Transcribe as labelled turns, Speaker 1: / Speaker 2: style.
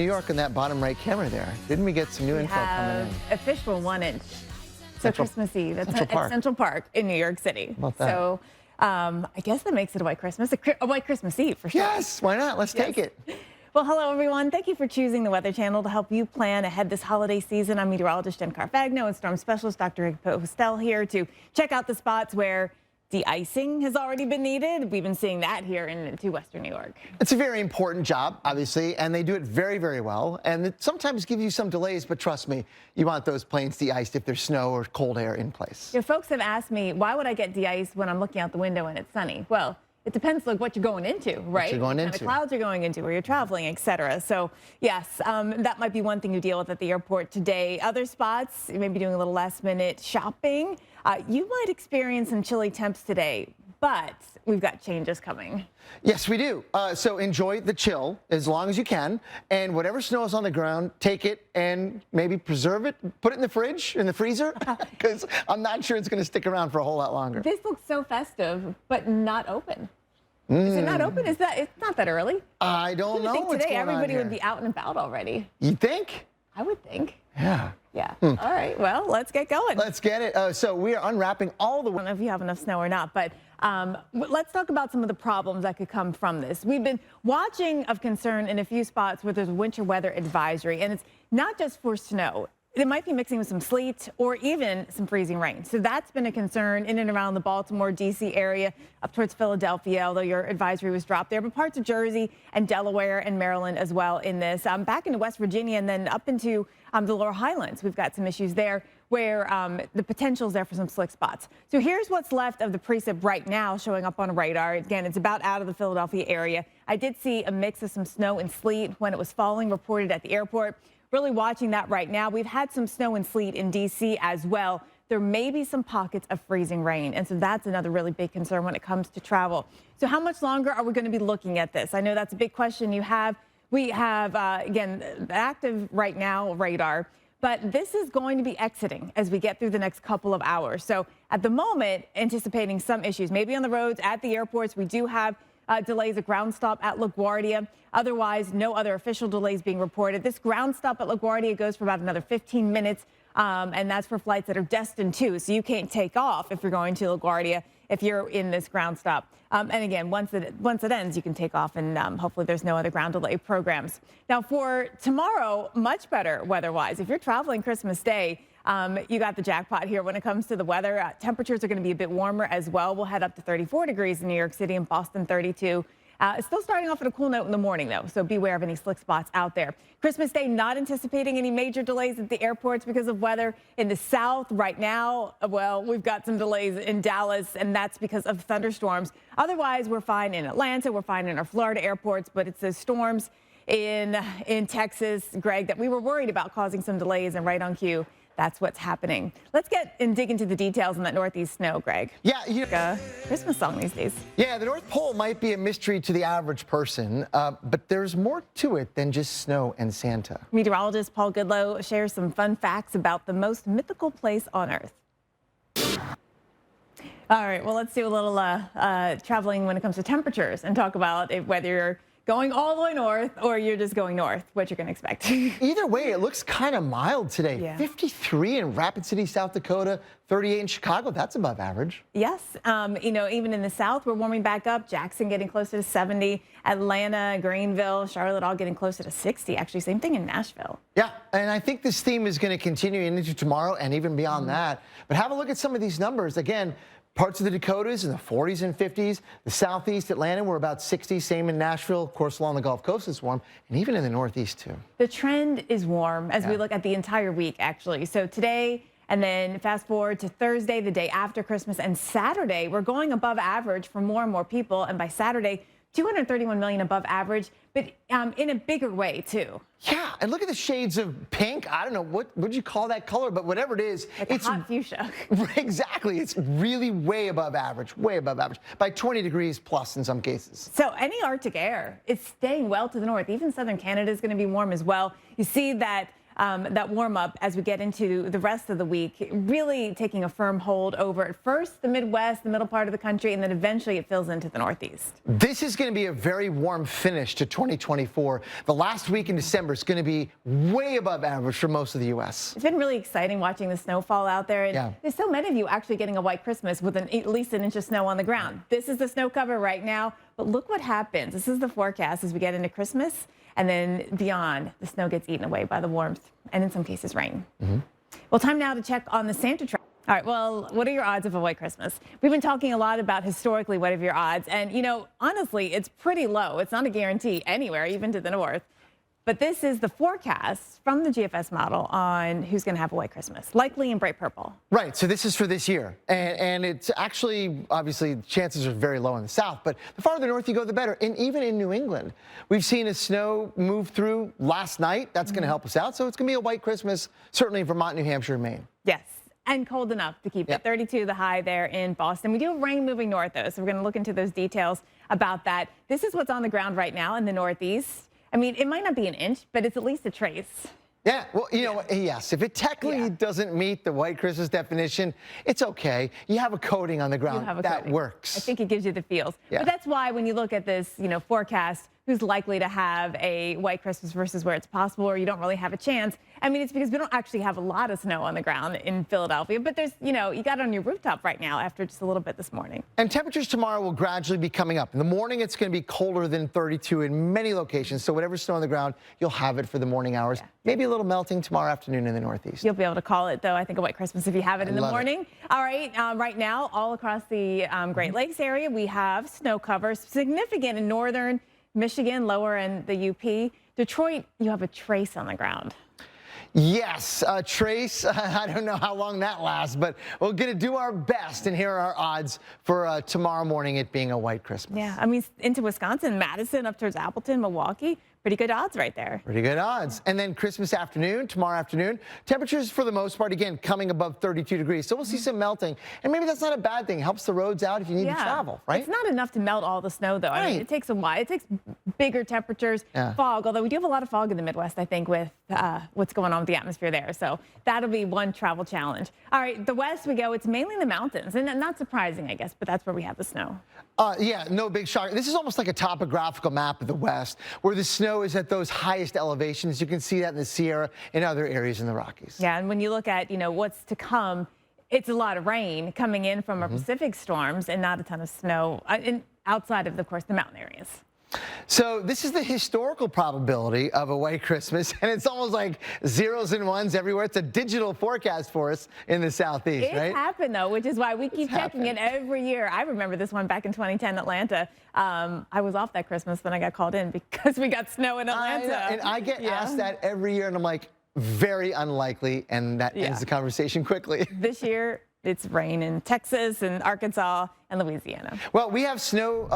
Speaker 1: New York on that bottom right camera there. Didn't we get some new info coming in?
Speaker 2: A fish for 1 inch. So Christmas Eve. That's
Speaker 1: Central
Speaker 2: at Central Park in New York City.
Speaker 1: How about that?
Speaker 2: So I guess that makes it a white Christmas, a white Christmas Eve for sure.
Speaker 1: Yes, why not? Let's take it.
Speaker 2: Well, hello, everyone. Thank you for choosing the Weather Channel to help you plan ahead this holiday season. I'm meteorologist Jen Carfagno and storm specialist Dr. Hostel here to check out the spots where de-icing has already been needed. We've been seeing that here into Western New York. It's
Speaker 1: a very important job, obviously, and they do it very, very well. And it sometimes gives you some delays, but trust me, you want those planes de-iced if there's snow or cold air in place.
Speaker 2: You know, folks have asked me, why would I get de-iced when I'm looking out the window and it's sunny? Well, it depends like what you're going into, right?
Speaker 1: What you're going into.
Speaker 2: What kind of clouds you're going into, where you're traveling, etc. So yes, that might be one thing you deal with at the airport today. Other spots, you may be doing a little last minute shopping. You might experience some chilly temps today, but we've got changes coming.
Speaker 1: Yes, we do. So enjoy the chill as long as you can. And whatever snow is on the ground, take it and maybe preserve it. Put it in the fridge, in the freezer, because I'm not sure it's going to stick around for a whole lot longer.
Speaker 2: This looks so festive, but not open. Is it not open? It's not that early?
Speaker 1: I don't know what's
Speaker 2: today
Speaker 1: going on
Speaker 2: everybody
Speaker 1: here.
Speaker 2: Would be out and about already.
Speaker 1: You think?
Speaker 2: I would think.
Speaker 1: Yeah.
Speaker 2: Yeah. All right. Well, let's get going.
Speaker 1: Let's get it. So we are unwrapping all the...
Speaker 2: I don't know if you have enough snow or not, but let's talk about some of the problems that could come from this. We've been watching of concern in a few spots where there's a winter weather advisory, and it's not just for snow. It might be mixing with some sleet or even some freezing rain. So that's been a concern in and around the Baltimore, D.C. area, up towards Philadelphia, although your advisory was dropped there, but parts of Jersey and Delaware and Maryland as well in this. Back into West Virginia and then up into the Lower Highlands. We've got some issues there where the potential is there for some slick spots. So here's what's left of the precip right now showing up on a radar. Again, it's about out of the Philadelphia area. I did see a mix of some snow and sleet when it was falling, reported at the airport. Really watching that right now. We've had some snow and sleet in D.C. as well. There may be some pockets of freezing rain, and so that's another really big concern when it comes to travel. So how much longer are we going to be looking at this? I know that's a big question you have. We have, again, active right now radar, but this is going to be exiting as we get through the next couple of hours. So at the moment, anticipating some issues, maybe on the roads, at the airports. We do have delays at ground stop at LaGuardia. Otherwise, no other official delays being reported. This ground stop at LaGuardia goes for about another 15 minutes, and that's for flights that are destined to. So you can't take off if you're going to LaGuardia if you're in this ground stop. And again, once it ends, you can take off, and hopefully there's no other ground delay programs. Now, for tomorrow, much better weather-wise. If you're traveling Christmas Day, you got the jackpot here when it comes to the weather. Temperatures are going to be a bit warmer as well. We'll head up to 34 degrees in New York City and Boston, 32. It's still starting off at a cool note in the morning, though, so beware of any slick spots out there. Christmas Day, not anticipating any major delays at the airports because of weather. In the south right now, well, we've got some delays in Dallas, and that's because of thunderstorms. Otherwise, we're fine in Atlanta. We're fine in our Florida airports, but it's the storms in Texas, Greg, that we were worried about causing some delays, and right on cue. That's what's happening. Let's get and dig into the details on that northeast snow, Greg.
Speaker 1: Yeah,
Speaker 2: a Christmas song these days.
Speaker 1: Yeah, the North Pole might be a mystery to the average person, but there's more to it than just snow and Santa.
Speaker 2: Meteorologist Paul Goodlow shares some fun facts about the most mythical place on Earth. All right, well, let's do a little traveling when it comes to temperatures and talk about whether you're going all the way north or you're just going north, what you're going to expect.
Speaker 1: Either way, it looks kind of mild today.
Speaker 2: Yeah.
Speaker 1: 53 in Rapid City, South Dakota, 38 in Chicago. That's above average.
Speaker 2: Yes. You know, even in the south, we're warming back up. Jackson getting closer to 70. Atlanta, Greenville, Charlotte all getting closer to 60. Actually, same thing in Nashville.
Speaker 1: Yeah, and I think this theme is going to continue into tomorrow and even beyond that. But have a look at some of these numbers. Again, parts of the Dakotas in the 40s and 50s. The southeast, Atlanta, we're about 60. Same in Nashville. Of course, along the Gulf Coast is warm. And even in the northeast, too.
Speaker 2: The trend is warm as we look at the entire week, actually. So today, and then fast forward to Thursday, the day after Christmas, and Saturday, we're going above average for more and more people. And by Saturday, 231 million above average, but in a bigger way, too.
Speaker 1: Yeah, and look at the shades of pink. I don't know, what would you call that color? But whatever it is,
Speaker 2: Like
Speaker 1: it's
Speaker 2: a hot fuchsia.
Speaker 1: Exactly. It's really way above average, by 20 degrees plus in some cases.
Speaker 2: So any Arctic air is staying well to the north. Even southern Canada is going to be warm as well. You see that that warm up as we get into the rest of the week, really taking a firm hold over at first the Midwest, the middle part of the country, and then eventually it fills into the Northeast.
Speaker 1: This is going to be a very warm finish to 2024. The last week in December is going to be way above average for most of the U.S.
Speaker 2: It's been really exciting watching the snowfall out there. And
Speaker 1: Yeah.
Speaker 2: there's so many of you actually getting a white Christmas with at least an inch of snow on the ground. This is the snow cover right now, but look what happens. This is the forecast as we get into Christmas, and then beyond, the snow gets eaten away by the warmth and in some cases rain. Well, time now to check on the Santa track. All right, well, what are your odds of a white Christmas? We've been talking a lot about historically what are your odds, and honestly, it's pretty low. It's not a guarantee anywhere, even to the north. But this is the forecast from the GFS model on who's going to have a white Christmas, likely in bright purple.
Speaker 1: Right, so this is for this year. And it's actually, obviously, chances are very low in the south, but the farther north you go, the better. And even in New England, we've seen a snow move through last night. That's going to help us out. So it's going to be a white Christmas, certainly in Vermont, New Hampshire, and Maine.
Speaker 2: Yes, and cold enough to keep it 32 the high there in Boston. We do have rain moving north, though, so we're going to look into those details about that. This is what's on the ground right now in the Northeast. I mean, it might not be an inch, but it's at least a trace.
Speaker 1: Yeah, well, yes, if it technically doesn't meet the white Christmas definition, it's okay. You have a coating on the ground. That works.
Speaker 2: I think it gives you the feels.
Speaker 1: Yeah.
Speaker 2: But that's why when you look at this, forecast, who's likely to have a white Christmas versus where it's possible or you don't really have a chance. I mean, it's because we don't actually have a lot of snow on the ground in Philadelphia, but there's, you got it on your rooftop right now after just a little bit this morning.
Speaker 1: And temperatures tomorrow will gradually be coming up. In the morning, it's going to be colder than 32 in many locations. So whatever's snow on the ground, you'll have it for the morning hours. Yeah. Maybe a little melting tomorrow afternoon in the Northeast.
Speaker 2: You'll be able to call it, though, I think, a white Christmas if you have it in the morning. All right, right now, all across the Great Lakes area, we have snow cover, significant in northern Michigan, lower in the UP. Detroit, you have a trace on the ground.
Speaker 1: Yes, trace. I don't know how long that lasts, but we're going to do our best, and here are our odds for tomorrow morning it being a white Christmas.
Speaker 2: Yeah, I mean, into Wisconsin, Madison, up towards Appleton, Milwaukee. Pretty good odds right there.
Speaker 1: Pretty good odds. And then Christmas afternoon, tomorrow afternoon, temperatures for the most part, again, coming above 32 degrees. So we'll see some melting. And maybe that's not a bad thing. Helps the roads out if you need to travel, right?
Speaker 2: It's not enough to melt all the snow, though. I mean, it takes a while. It takes bigger temperatures, fog, although we do have a lot of fog in the Midwest, I think, with what's going on with the atmosphere there. So that'll be one travel challenge. All right, the west we go. It's mainly the mountains. And not surprising, I guess, but that's where we have the snow.
Speaker 1: Yeah, no big shock. This is almost like a topographical map of the West, where the snow is at those highest elevations. You can see that in the Sierra and other areas in the Rockies.
Speaker 2: Yeah, and when you look at, what's to come, it's a lot of rain coming in from our Pacific storms and not a ton of snow outside of course, the mountain areas.
Speaker 1: So this is the historical probability of a white Christmas, and it's almost like zeros and ones everywhere. It's a digital forecast for us in the Southeast, right?
Speaker 2: It's happened, though, which is why we keep checking it every year. I remember this one back in 2010 Atlanta. I was off that Christmas when I got called in because we got snow in Atlanta.
Speaker 1: And I get asked that every year, and I'm like, very unlikely, and that ends the conversation quickly.
Speaker 2: This year, it's rain in Texas and Arkansas and Louisiana.
Speaker 1: Well, we have snow